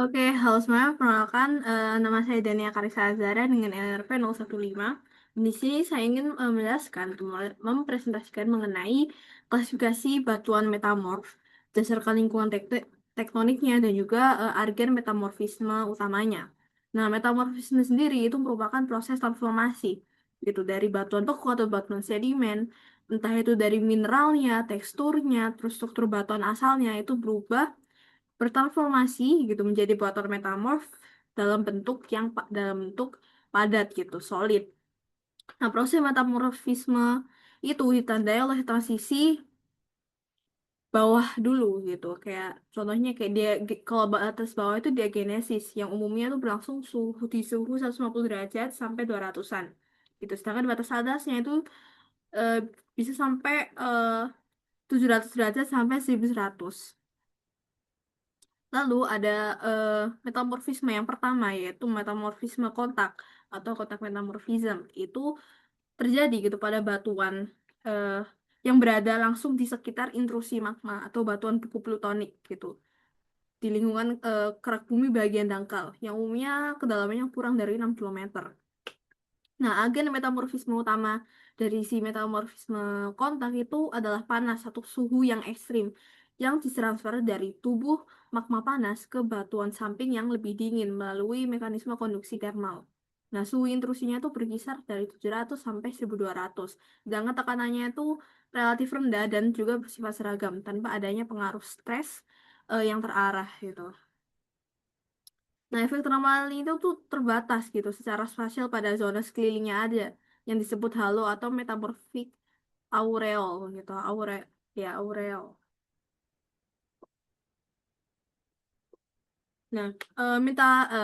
Oke, halo semuanya. Perkenalkan, nama saya Dania Karisa Azara dengan NRP 015. Di sini saya ingin menjelaskan, mempresentasikan mengenai klasifikasi batuan metamorf, berdasarkan lingkungan tektoniknya dan juga agen metamorfisme utamanya. Nah, metamorfisme sendiri itu merupakan proses transformasi gitu dari batuan beku atau batuan sedimen, entah itu dari mineralnya, teksturnya, terus struktur batuan asalnya itu berubah bertransformasi gitu menjadi botol metamorf dalam bentuk padat gitu, solid. Nah, proses metamorfisme itu ditandai oleh transisi bawah dulu gitu. Kayak contohnya kayak kalau batas bawah itu diagenesis yang umumnya itu berlangsung di suhu 150 derajat sampai 200-an. Gitu. Sedangkan batas atasnya itu eh, bisa sampai 700 derajat sampai 1100. Lalu ada eh, metamorfisme yang pertama yaitu metamorfisme kontak atau kontak metamorfism. Itu terjadi gitu pada batuan eh, yang berada langsung di sekitar intrusi magma atau batuan beku plutonik gitu di lingkungan kerak bumi bagian dangkal yang umumnya kedalamannya kurang dari 6 km. Nah, agen metamorfisme utama dari si metamorfisme kontak itu adalah panas atau suhu yang ekstrim yang ditransfer dari tubuh magma panas ke batuan samping yang lebih dingin melalui mekanisme konduksi thermal. Nah, suhu intrusinya itu berkisar dari 700 sampai 1200. Sedangkan tekanannya itu relatif rendah dan juga bersifat seragam tanpa adanya pengaruh stres yang terarah gitu. Nah, efek thermal itu tuh terbatas gitu secara spasial pada zona sekelilingnya ada yang disebut halo atau metamorphic aureole gitu. Aureole. Nah,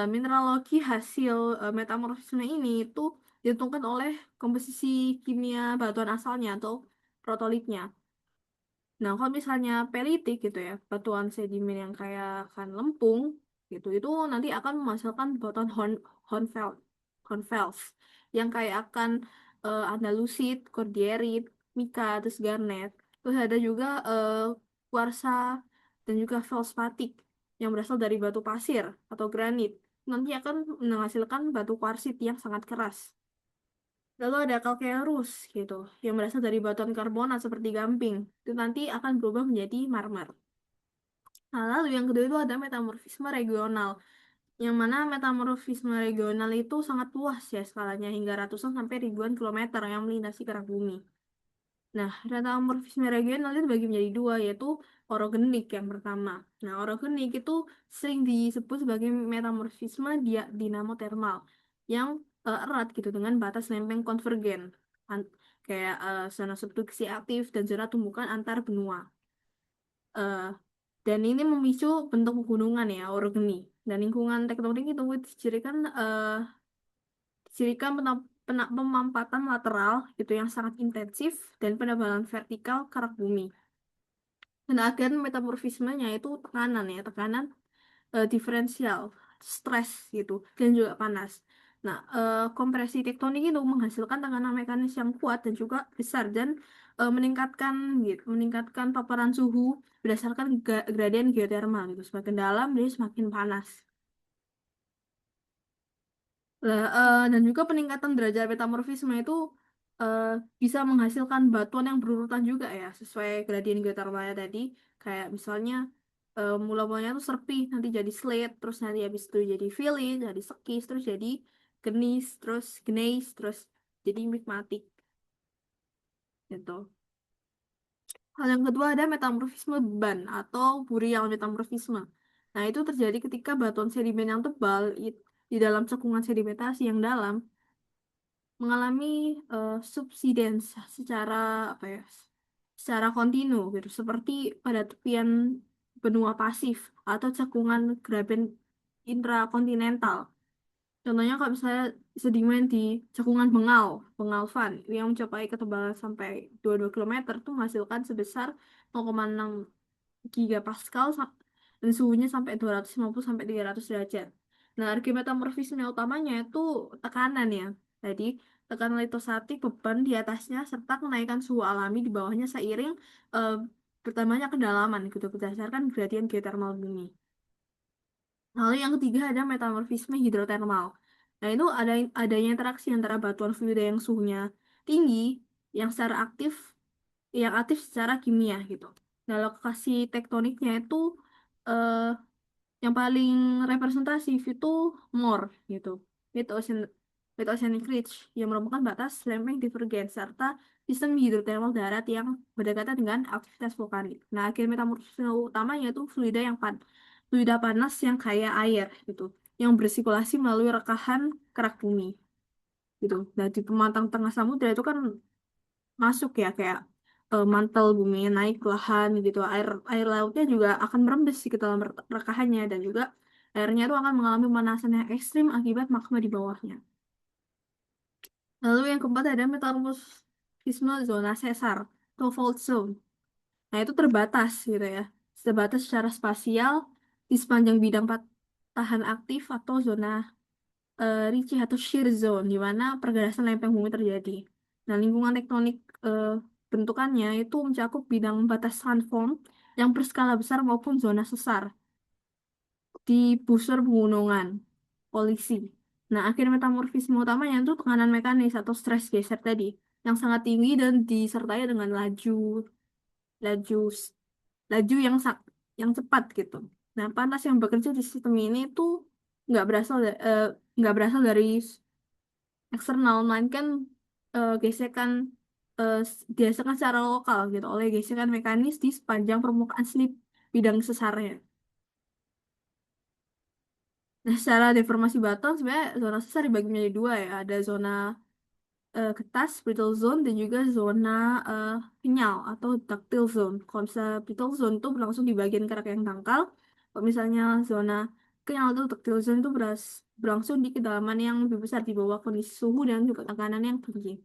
mineralogi hasil metamorfisme ini itu ditentukan oleh komposisi kimia batuan asalnya atau protolitnya. Nah, kalau misalnya peritik gitu ya, batuan sedimen yang kayak kan lempung gitu, itu nanti akan menghasilkan batuan hornfels, hornfels yang kayak akan andalusit, cordierit, mica, terus garnet. Terus ada juga kuarsa dan juga feldspatik yang berasal dari batu pasir atau granit. Nanti akan menghasilkan batu kuarsit yang sangat keras. Lalu ada calcareous gitu, yang berasal dari batuan karbonat seperti gamping. Itu nanti akan berubah menjadi marmer. Nah, lalu yang kedua itu ada metamorfisme regional. Yang mana metamorfisme regional itu sangat luas ya skalanya hingga ratusan sampai ribuan kilometer yang melintasi kerak bumi. Nah, metamorfisme regional itu bagi menjadi dua, yaitu orogenik yang pertama. Nah, orogenik itu sering disebut sebagai metamorfisme dinamotermal yang erat gitu dengan batas lempeng konvergen, kayak zona subduksi aktif dan zona tumbukan antar benua. Eh, dan ini memicu bentuk pegunungan ya, orogeny. Dan lingkungan tektonik itu dicirikan pemampatan lateral gitu yang sangat intensif dan penebalan vertikal kerak bumi. Dan agen metamorfismenya itu tekanan ya, tekanan diferensial, stres gitu, dan juga panas. Nah, kompresi tektonik itu menghasilkan tekanan mekanis yang kuat dan juga besar dan meningkatkan paparan suhu berdasarkan gradien geotermal gitu. Semakin dalam dia semakin panas. Lah, dan juga peningkatan derajat metamorfisme itu eh, bisa menghasilkan batuan yang berurutan juga ya, sesuai gradien geotermalnya tadi. Kayak misalnya mula-mulanya tuh serpih, nanti jadi slate, terus nanti habis itu jadi filin, jadi sekis, terus jadi gneiss, terus jadi migmatik gitu. Hal yang kedua ada metamorfisme beban atau burial metamorfisme. Nah, itu terjadi ketika batuan sedimen yang tebal di dalam cekungan sedimentasi yang dalam mengalami subsidence secara apa ya secara kontinu gitu seperti pada tepian benua pasif atau cekungan graben intrakontinental. Contohnya kalau misalnya sedimen di cekungan Bengal Van yang mencapai ketebalan sampai 22 km itu menghasilkan sebesar 0,6 gigapascal dan suhunya sampai 250 sampai 300 derajat. Nah, energi metamorfisme utamanya itu tekanan ya. Jadi, tekanan litostatik beban di atasnya serta kenaikan suhu alami di bawahnya seiring eh, bertambahnya kedalaman gitu berdasarkan gradien geotermal bumi. Lalu yang ketiga ada metamorfisme hidrotermal. Nah, itu adanya interaksi antara batuan fluida yang suhunya tinggi, yang secara aktif, yang aktif secara kimia gitu. Nah, lokasi tektoniknya itu eh, yang paling representatif itu MOR gitu. Mid Ocean, Mid Oceanic Ridge yang merupakan batas lempeng divergen serta sistem hidrotermal darat yang berdekatan dengan aktivitas vulkanik. Nah, akhir metamorfisme utamanya itu fluida panas yang kaya air gitu, yang bersirkulasi melalui rekahan kerak bumi gitu. Nah, di pematang tengah samudra itu kan masuk ya kayak mantel bumi naik perlahan gitu. Air lautnya juga akan merembes sih ke dalam rekahannya dan juga airnya itu akan mengalami pemanasan yang ekstrim akibat magma di bawahnya. Lalu yang keempat ada metamorfisme zona sesar atau fault zone. Nah, itu terbatas gitu ya. Terbatas secara spasial di sepanjang bidang patahan aktif atau zona Ritchie atau shear zone, di mana pergerasan lempeng bumi terjadi. Nah, lingkungan tektonik eh, bentukannya itu mencakup bidang batas transform yang berskala besar maupun zona sesar di busur pegunungan, polisi. Nah, akhir metamorfisme utamanya itu tekanan mekanis atau stress geser tadi, yang sangat tinggi dan disertai dengan laju, laju yang cepat gitu. Nah, panas yang bekerja di sistem ini itu nggak berasal nggak berasal dari eksternal, melainkan gesekan dihasilkan secara lokal gitu oleh gesekan mekanis di sepanjang permukaan slip bidang sesarnya. Nah, secara deformasi batuan sebenarnya zona sesar dibagi menjadi dua ya. Ada zona ketas, brittle zone, dan juga zona eh, kenyal atau ductile zone. Kalau misalnya brittle zone itu berlangsung di bagian kerak yang dangkal. Kalau misalnya zona kenyal atau ductile zone itu berlangsung di kedalaman yang lebih besar di bawah kondisi suhu dan juga tekanan yang tinggi.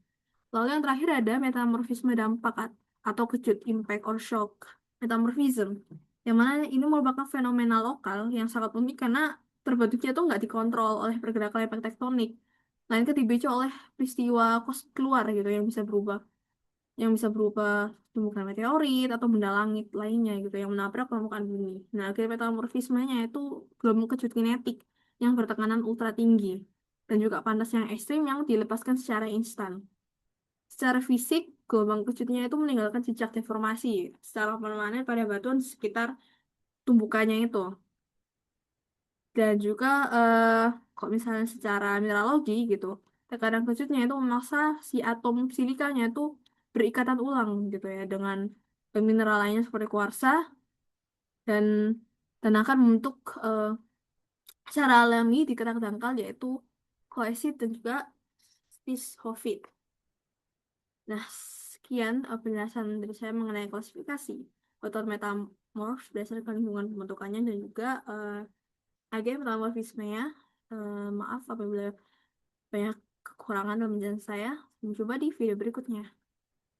Lalu yang terakhir ada metamorfisme dampak atau kejut, impact or shock metamorphism, yang mana ini merupakan fenomena lokal yang sangat unik karena terbentuknya itu nggak dikontrol oleh pergerakan lempeng tektonik, melainkan dipicu oleh peristiwa kosmik luar gitu yang bisa berubah tumbukan meteorit atau benda langit lainnya gitu yang menabrak permukaan bumi. Nah, akhir metamorfismenya itu gelombang kejut kinetik yang bertekanan ultra tinggi dan juga panas yang ekstrim yang dilepaskan secara instan. Secara fisik, gelombang kejutnya itu meninggalkan jejak deformasi secara permanen pada batuan di sekitar tumbukannya itu. Dan juga kalau misalnya secara mineralogi gitu, tekanan kejutnya itu memaksa si atom silikanya itu berikatan ulang gitu ya dengan mineral lainnya seperti kuarsa dan akan membentuk secara alami di kerak dangkal yaitu koesit dan juga spishovit. Nah, sekian penjelasan dari saya mengenai klasifikasi otot metamorf berdasarkan lingkungan pembentukannya dan juga agen metamorfismenya. Maaf apabila banyak kekurangan dalam penjelasan saya. Mencoba di video berikutnya.